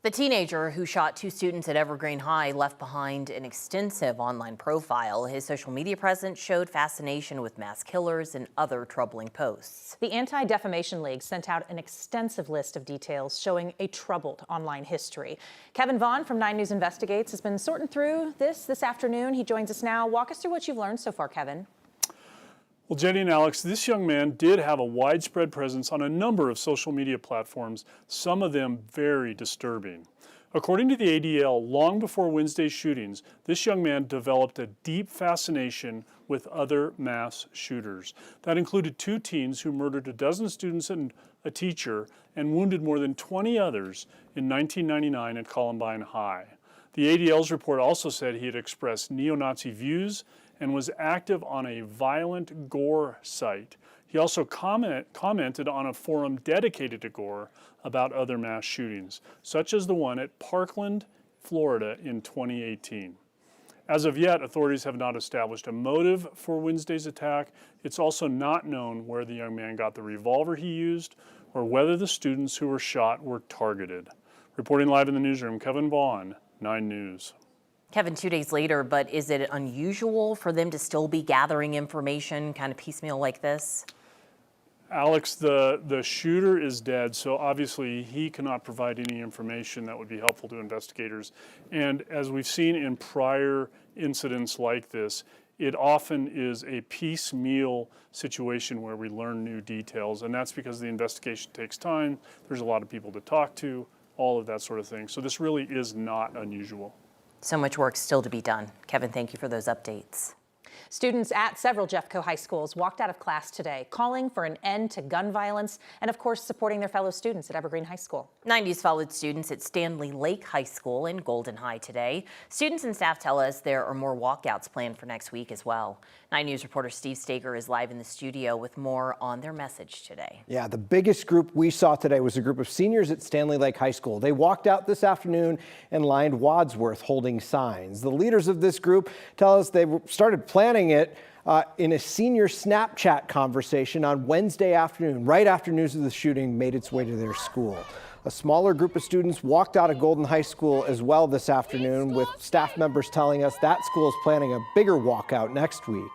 The teenager who shot two students at Evergreen High left behind an extensive online profile. His social media presence showed fascination with mass killers and other troubling posts. The Anti-Defamation League sent out an extensive list of details showing a troubled online history. Kevin Vaughn from 9 News Investigates has been sorting through this afternoon. He joins us now. Walk us through what you've learned so far, Kevin. Well, Jenny and Alex, this young man did have a widespread presence on a number of social media platforms, some of them very disturbing. According to the ADL, long before Wednesday's shootings, this young man developed a deep fascination with other mass shooters. That included 2 teens who murdered a dozen students and a teacher and wounded more than 20 others in 1999 at Columbine High. The ADL's report also said he had expressed neo-Nazi views and was active on a violent gore site. He also commented on a forum dedicated to gore about other mass shootings, such as the one at Parkland, Florida in 2018. As of yet, authorities have not established a motive for Wednesday's attack. It's also not known where the young man got the revolver he used or whether the students who were shot were targeted. Reporting live in the newsroom, Kevin Vaughn, 9 News. Kevin, 2 days later, but is it unusual for them to still be gathering information kind of piecemeal like this? Alex, the shooter is dead, so obviously he cannot provide any information that would be helpful to investigators. And as we've seen in prior incidents like this, it often is a piecemeal situation where we learn new details, and that's because the investigation takes time. There's a lot of people to talk to, all of that sort of thing. So this really is not unusual. So much work still to be done. Kevin, thank you for those updates. Students at several Jeffco high schools walked out of class today, calling for an end to gun violence and, of course, supporting their fellow students at Evergreen High School. 9 News followed students at Stanley Lake High School and Golden High today. Students and staff tell us there are more walkouts planned for next week as well. 9 News reporter Steve Stager is live in the studio with more on their message today. Yeah, the biggest group we saw today was a group of seniors at Stanley Lake High School. They walked out this afternoon and lined Wadsworth holding signs. The leaders of this group tell us they started planning it in a senior Snapchat conversation on Wednesday afternoon, right after news of the shooting made its way to their school. A smaller group of students walked out of Golden High School as well this afternoon, with staff members telling us that school is planning a bigger walkout next week.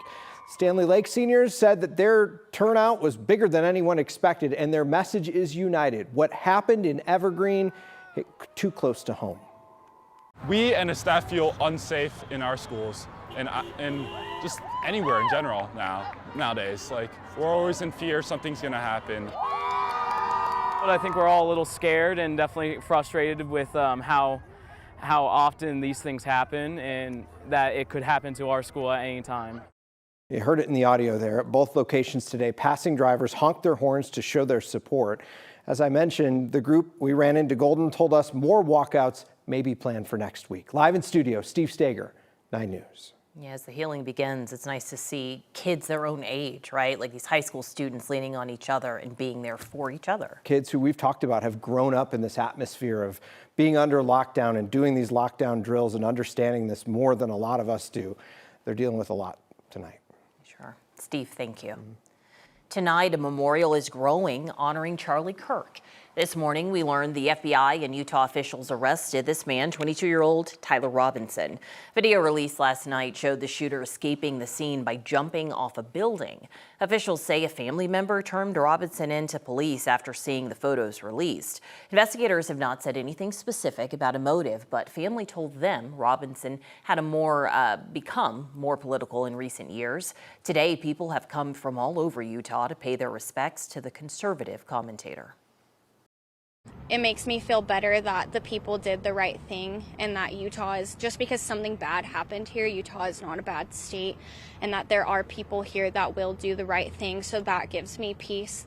Stanley Lake seniors said that their turnout was bigger than anyone expected, and their message is united. What happened in Evergreen hit too close to home. We and the staff feel unsafe in our schools and just anywhere in general nowadays. Like, we're always in fear something's gonna happen. But I think we're all a little scared and definitely frustrated with how often these things happen and that it could happen to our school at any time. You heard it in the audio there. At both locations today, passing drivers honked their horns to show their support. As I mentioned, the group we ran into Golden told us more walkouts may be planned for next week. Live in studio, Steve Stager, 9 News. Yeah, as the healing begins, it's nice to see kids their own age, right? Like these high school students leaning on each other and being there for each other. Kids who we've talked about have grown up in this atmosphere of being under lockdown and doing these lockdown drills and understanding this more than a lot of us do. They're dealing with a lot tonight. Sure. Steve, thank you. Tonight, a memorial is growing honoring Charlie Kirk. This morning, we learned the FBI and Utah officials arrested this man, 22-year-old Tyler Robinson. Video released last night showed the shooter escaping the scene by jumping off a building. Officials say a family member turned Robinson into police after seeing the photos released. Investigators have not said anything specific about a motive, but family told them Robinson had become more political in recent years. Today, people have come from all over Utah to pay their respects to the conservative commentator. It makes me feel better that the people did the right thing and that Utah is, just because something bad happened here, Utah is not a bad state, and that there are people here that will do the right thing, so that gives me peace.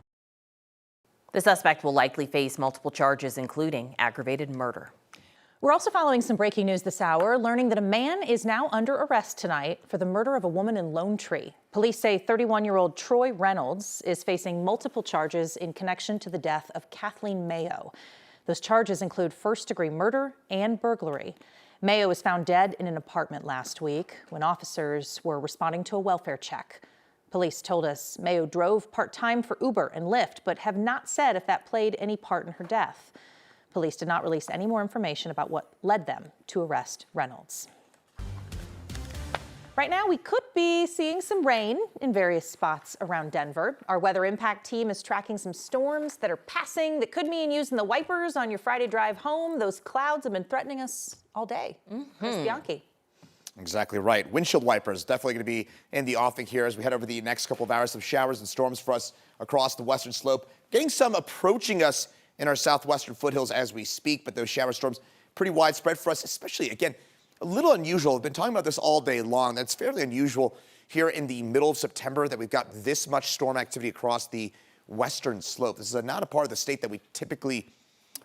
The suspect will likely face multiple charges, including aggravated murder. We're also following some breaking news this hour, learning that a man is now under arrest tonight for the murder of a woman in Lone Tree. Police say 31-year-old Troy Reynolds is facing multiple charges in connection to the death of Kathleen Mayo. Those charges include first-degree murder and burglary. Mayo was found dead in an apartment last week when officers were responding to a welfare check. Police told us Mayo drove part-time for Uber and Lyft, but have not said if that played any part in her death. Police did not release any more information about what led them to arrest Reynolds. Right now, we could be seeing some rain in various spots around Denver. Our weather impact team is tracking some storms that are passing that could mean using the wipers on your Friday drive home. Those clouds have been threatening us all day. Chris Bianchi. Exactly right. Windshield wipers definitely going to be in the offing here as we head over the next couple of hours of showers and storms for us across the western slope. Getting some approaching us in our southwestern foothills as we speak, but those shower storms pretty widespread for us, especially, again, a little unusual. I've been talking about this all day long. That's fairly unusual here in the middle of September that we've got this much storm activity across the western slope. This is not a part of the state that we typically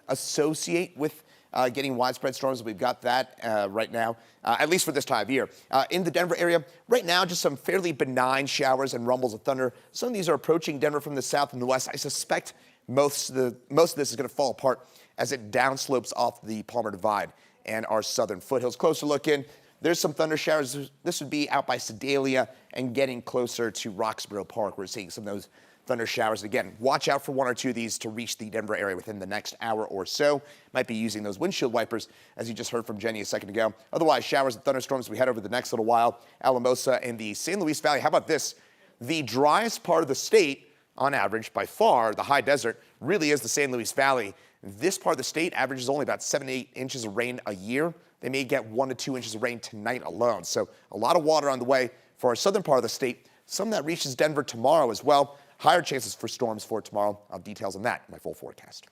associate with getting widespread storms. We've got that right now, at least for this time of year. In the Denver area, right now, just some fairly benign showers and rumbles of thunder. Some of these are approaching Denver from the south and the west. I suspect most of this is going to fall apart as it downslopes off the Palmer Divide and our southern foothills. Closer look in, there's some thunder showers. This would be out by Sedalia and getting closer to Roxborough Park. We're seeing some of those thunder showers. Again, watch out for one or two of these to reach the Denver area within the next hour or so. Might be using those windshield wipers, as you just heard from Jenny a second ago. Otherwise, showers and thunderstorms we head over the next little while. Alamosa and the San Luis Valley. How about this? The driest part of the state, on average, by far, the high desert, really is the San Luis Valley. This part of the state averages only about 7 to 8 inches of rain a year. They may get 1 to 2 inches of rain tonight alone. So a lot of water on the way for our southern part of the state. Some that reaches Denver tomorrow as well. Higher chances for storms for tomorrow. I'll have details on that in my full forecast.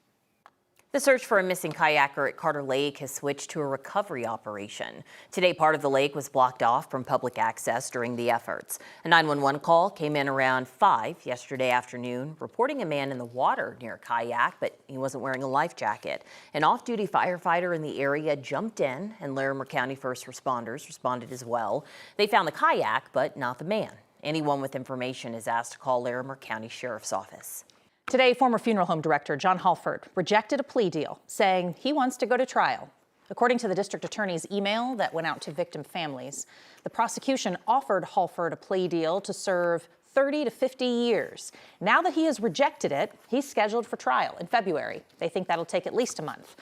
The search for a missing kayaker at Carter Lake has switched to a recovery operation. Today, part of the lake was blocked off from public access during the efforts. A 911 call came in around 5 yesterday afternoon, reporting a man in the water near a kayak, but he wasn't wearing a life jacket. An off-duty firefighter in the area jumped in, and Larimer County first responders responded as well. They found the kayak, but not the man. Anyone with information is asked to call Larimer County Sheriff's Office. Today, former funeral home director John Halford rejected a plea deal, saying he wants to go to trial. According to the district attorney's email that went out to victim families, the prosecution offered Halford a plea deal to serve 30 to 50 years. Now that he has rejected it, he's scheduled for trial in February. They think that'll take at least a month.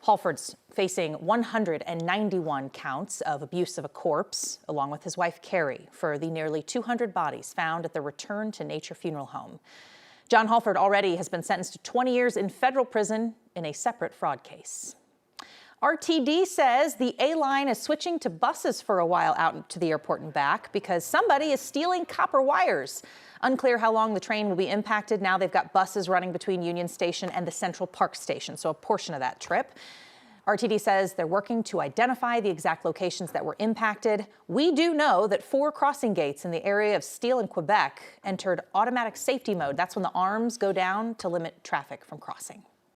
Halford's facing 191 counts of abuse of a corpse, along with his wife Carrie, for the nearly 200 bodies found at the Return to Nature funeral home. John Halford already has been sentenced to 20 years in federal prison in a separate fraud case. RTD says the A-line is switching to buses for a while out to the airport and back because somebody is stealing copper wires. Unclear how long the train will be impacted. Now they've got buses running between Union Station and the Central Park Station, so a portion of that trip. RTD says they're working to identify the exact locations that were impacted. We do know that 4 crossing gates in the area of Steele and Quebec entered automatic safety mode. That's when the arms go down to limit traffic from crossing.